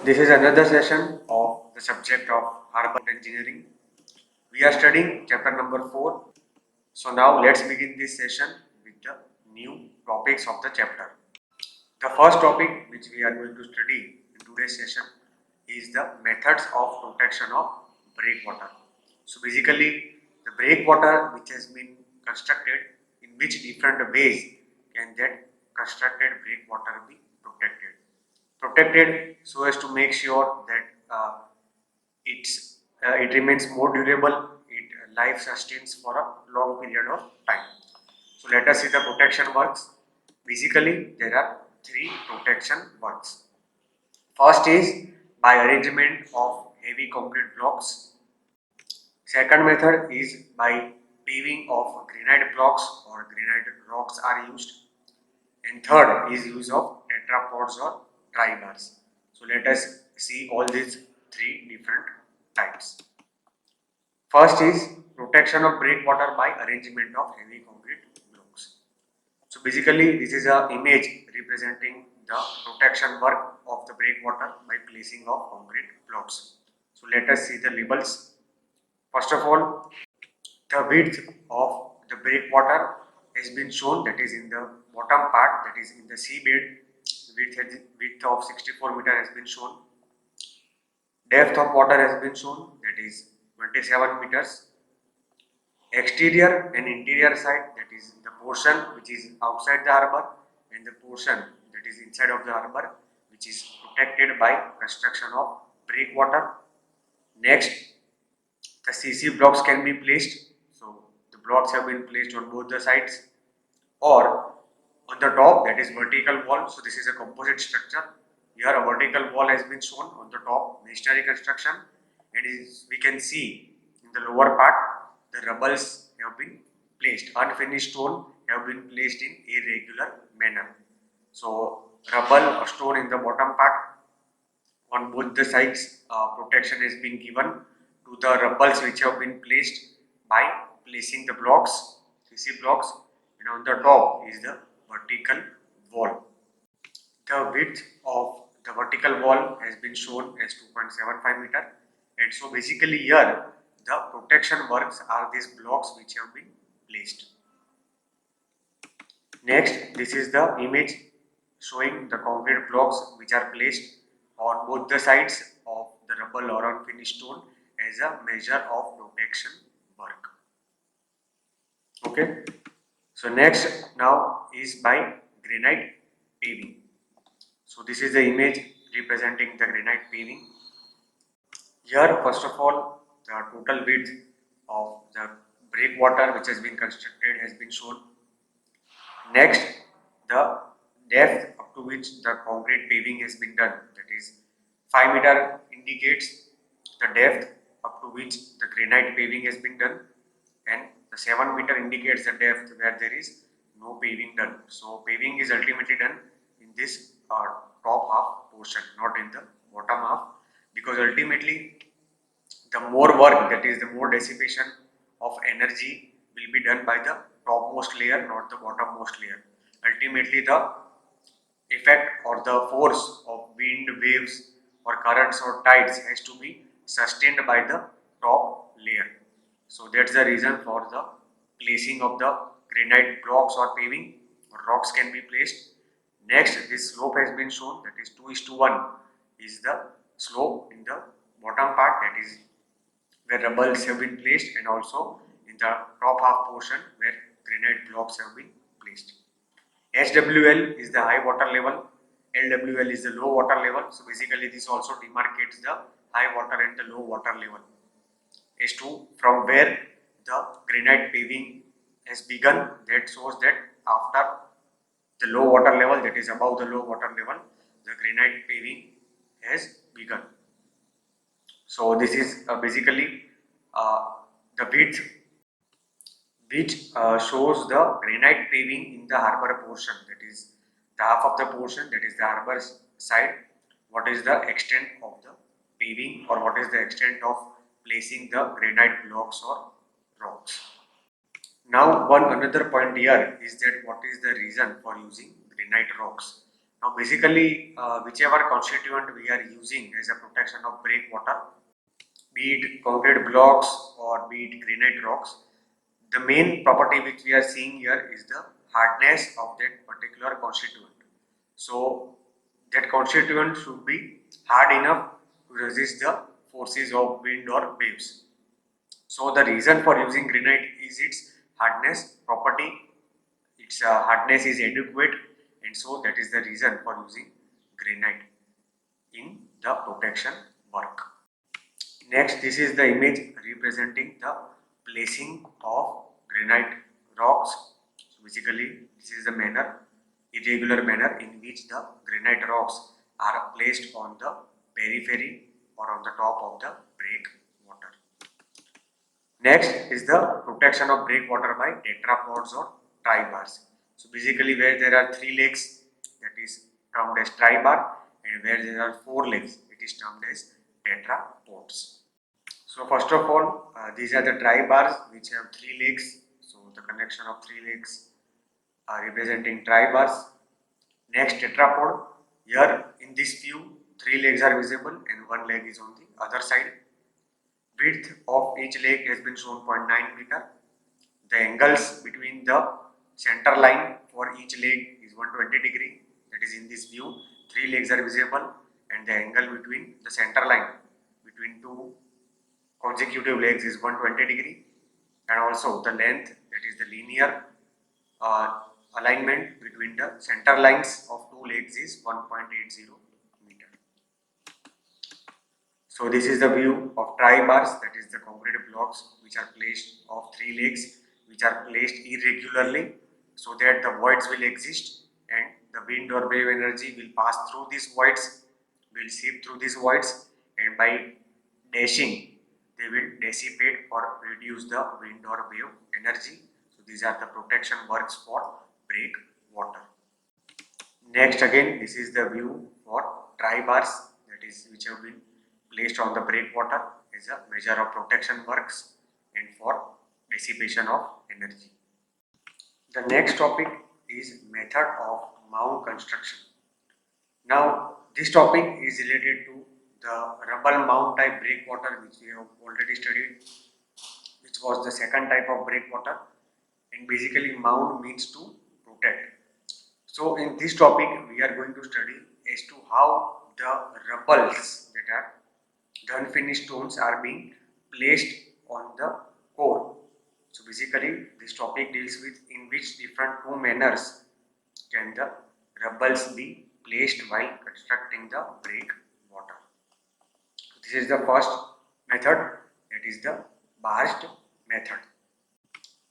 This is another session of the subject of urban engineering. We are studying chapter number 4. So now let's begin this session with the new topics of the chapter. The first topic which we are going to study in today's session is the methods of protection of breakwater. So basically the breakwater which has been constructed, in which different ways can that constructed breakwater be protected. Protected so as to make sure that it remains more durable, it life sustains for a long period of time. So let us see the protection works. Basically, there are three protection works. First is by arrangement of heavy concrete blocks. Second method is by paving of granite blocks or granite rocks are used. And third is use of tetrapods or tribars. So let us see all these three different types. First is protection of breakwater by arrangement of heavy concrete blocks. So basically this is an image representing the protection work of the breakwater by placing of concrete blocks. So let us see the labels. First of all, the width of the breakwater has been shown, that is in the bottom part, that is in the seabed. Width of 64 meter has been shown. Depth of water has been shown, that is 27 meters. Exterior and interior side, that is the portion which is outside the harbor, and the portion that is inside of the harbor, which is protected by construction of breakwater. Next, the CC blocks can be placed. So the blocks have been placed on both the sides or on the top, that is vertical wall. So this is a composite structure. Here a vertical wall has been shown on the top, masonry construction, and we can see in the lower part the rubbles have been placed. Unfinished stone have been placed in irregular manner. So rubble or stone in the bottom part. On both the sides, protection has been given to the rubbles which have been placed by placing the blocks, CC blocks, and on the top is the vertical wall. The width of the vertical wall has been shown as 2.75 meter, and so basically here the protection works are these blocks which have been placed. Next, this is the image showing the concrete blocks which are placed on both the sides of the rubble or unfinished stone as a measure of protection work. Okay. So next now is by granite paving. So this is the image representing the granite paving. Here first of all the total width of the breakwater which has been constructed has been shown. Next, the depth up to which the concrete paving has been done, that is 5 meter indicates the depth up to which the granite paving has been done, and the 7 meter indicates the depth where there is no paving done. So paving is ultimately done in this top half portion, not in the bottom half, because ultimately the more work, that is the more dissipation of energy will be done by the topmost layer, not the bottommost layer. Ultimately the effect or the force of wind, waves or currents or tides has to be sustained by the top layer. So that's the reason for the placing of the granite blocks or paving or rocks can be placed. Next, this slope has been shown, that is 2:1 is the slope in the bottom part, that is where rubbles have been placed, and also in the top half portion where granite blocks have been placed. HWL is the high water level, LWL is the low water level. So basically this also demarcates the high water and the low water level as to from where the granite paving has begun. That shows that after the low water level, that is above the low water level, the granite paving has begun. So this is basically the width which shows the granite paving in the harbor portion, that is the half of the portion, that is the harbor side. What is the extent of the paving, or what is the extent of placing the granite blocks or rocks. Now one another point here is that what is the reason for using granite rocks. Now basically whichever constituent we are using as a protection of breakwater, be it concrete blocks or be it granite rocks, the main property which we are seeing here is the hardness of that particular constituent. So that constituent should be hard enough to resist the forces of wind or waves. So the reason for using granite is its hardness property. Its hardness is adequate, and so that is the reason for using granite in the protection work. Next, this is the image representing the placing of granite rocks. So basically, this is the irregular manner in which the granite rocks are placed on the periphery or on the top of the breakwater. Next is the protection of breakwater by tetrapods or tribars. So basically, where there are 3 legs, that is termed as tribar, and where there are 4 legs, it is termed as tetrapods. So first of all, these are the tribars which have 3 legs. So the connection of 3 legs are representing tribars. Next, tetrapod. Here in this view, 3 legs are visible and 1 leg is on the other side. Width of each leg has been shown 0.9 meter. The angles between the center line for each leg is 120 degree. That is, in this view, 3 legs are visible, and the angle between the center line between 2 consecutive legs is 120 degree, and also the length, that is the linear alignment between the center lines of 2 legs, is 1.80 meter. So this is the view of tribars, that is the concrete blocks which are placed of 3 legs, which are placed irregularly so that the voids will exist and the wind or wave energy will pass through these voids, will seep through these voids, and by dashing they will dissipate or reduce the wind or wave energy. So these are the protection works for breakwater. Next, again, this is the view for tribars, that is which have been placed on the breakwater as a measure of protection works and for dissipation of energy. The next topic is method of mound construction. Now this topic is related to the rubble mound type breakwater, which we have already studied, which was the second type of breakwater, and basically mound means to protect. So in this topic we are going to study as to how the rubbles, that are the unfinished stones, are being placed on the core. So basically this topic deals with in which different 2 manners can the rubbles be placed while constructing the breakwater. So this is the first method, that is the barged method.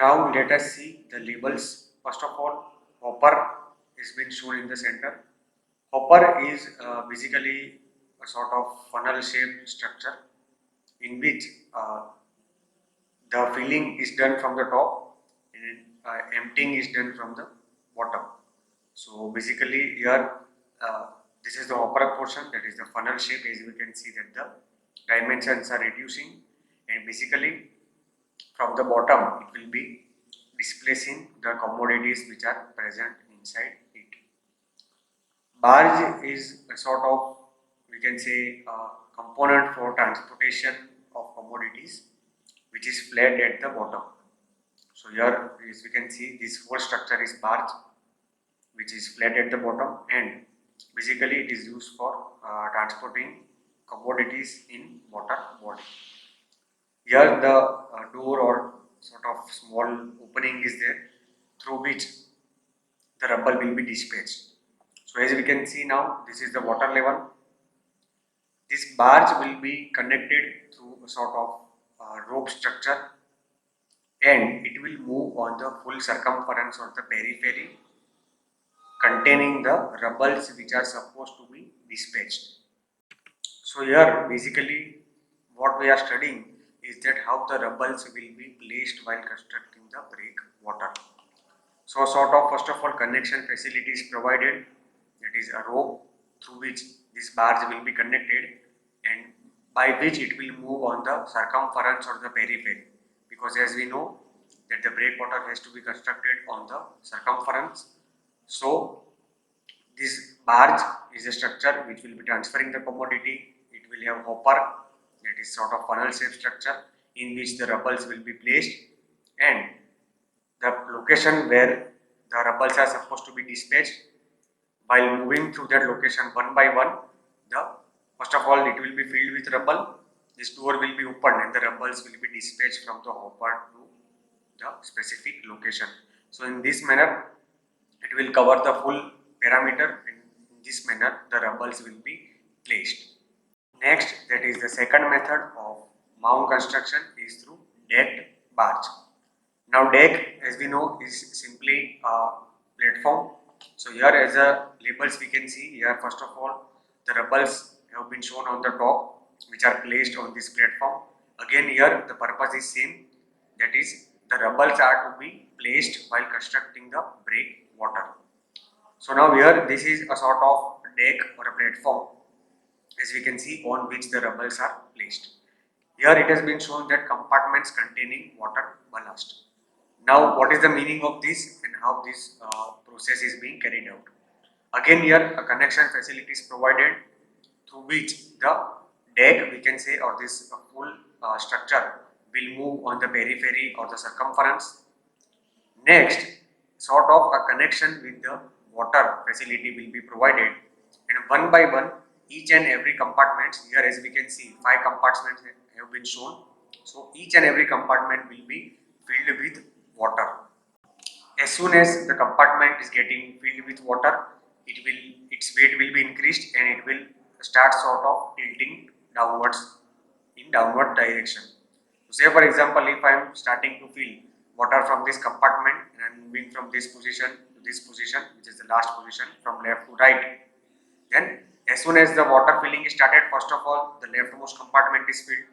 Now let us see the labels. First of all, hopper is been shown in the center. Hopper is basically a sort of funnel shaped structure in which the filling is done from the top and emptying is done from the bottom. So basically here this is the hopper portion, that is the funnel shape. As we can see that the dimensions are reducing, and basically from the bottom it will be displacing the commodities which are present inside it. Barge is a sort of, we can say, component for transportation of commodities, which is flat at the bottom. So here, as we can see, this whole structure is barge, which is flat at the bottom, and basically it is used for transporting commodities in water body. Here the door or sort of small opening is there through which the rubble will be dispatched. So as we can see now, this is the water level. This barge will be connected through a sort of rope structure, and it will move on the full circumference of the periphery containing the rubbles which are supposed to be dispatched. So here basically what we are studying is that how the rubbles will be placed while constructing the breakwater. So sort of first of all connection facility is provided, that is a rope through which this barge will be connected and by which it will move on the circumference or the periphery, because as we know that the breakwater has to be constructed on the circumference. So This barge is a structure which will be transferring the commodity. It will have hopper, that is sort of funnel shape structure in which the rubbles will be placed, and the location where the rubbles are supposed to be dispatched. While moving through that location one by one, the first of all it will be filled with rubble. This door will be opened and the rubbles will be dispatched from the hopper to the specific location. So in this manner it will cover the full parameter, and in this manner the rubbles will be placed. Next, that is the second method of mound construction is through decked barge. Now deck, as we know, is simply a platform. So here as a labels we can see here, first of all the rubbles have been shown on the top which are placed on this platform. Again here the purpose is same, that is the rubbles are to be placed while constructing the breakwater. So now here this is a sort of deck or a platform, as we can see, on which the rubbles are placed. Here it has been shown that compartments containing water ballast. Now what is the meaning of this and how this process is being carried out? Again here a connection facility is provided through which the deck, we can say, or this full structure will move on the periphery or the circumference. Next, sort of a connection with the water facility will be provided, and one by one each and every compartment, here as we can see 5 compartments have been shown. So each and every compartment will be filled with water. As soon as the compartment is getting filled with water, its weight will be increased and it will start sort of tilting downwards in downward direction. So say for example, if I am starting to fill water from this compartment and I am moving from this position to this position, which is the last position, from left to right, then as soon as the water filling is started, first of all the leftmost compartment is filled,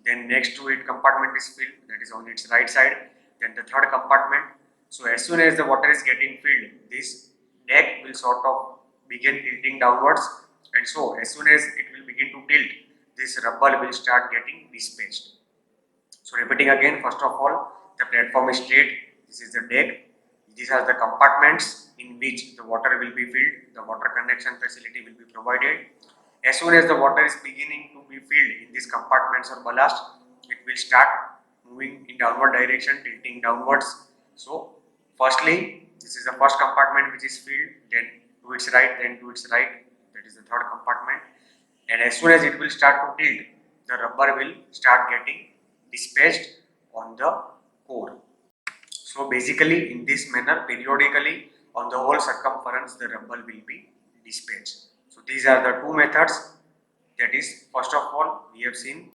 then next to it compartment is filled, that is on its right side, then the third compartment. So as soon as the water is getting filled, this deck will sort of begin tilting downwards, and so as soon as it will begin to tilt, this rubble will start getting dispatched. So repeating again, first of all the platform is straight, this is the deck, these are the compartments in which the water will be filled, the water connection facility will be provided. As soon as the water is beginning to be filled in these compartments or ballast, it will start moving in downward direction, tilting downwards. So firstly, this is the first compartment which is filled, then to its right, then to its right, that is the third compartment, and as soon as it will start to tilt, the rubber will start getting dispatched on the core. So basically in this manner, periodically on the whole circumference the rubble will be dispatched. So these are the two methods, that is first of all we have seen,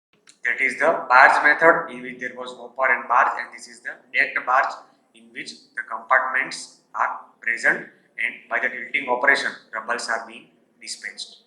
that is the barge method in which there was hopper and barge, and this is the decked barge in which the compartments are present and by the tilting operation rubbles are being dispatched.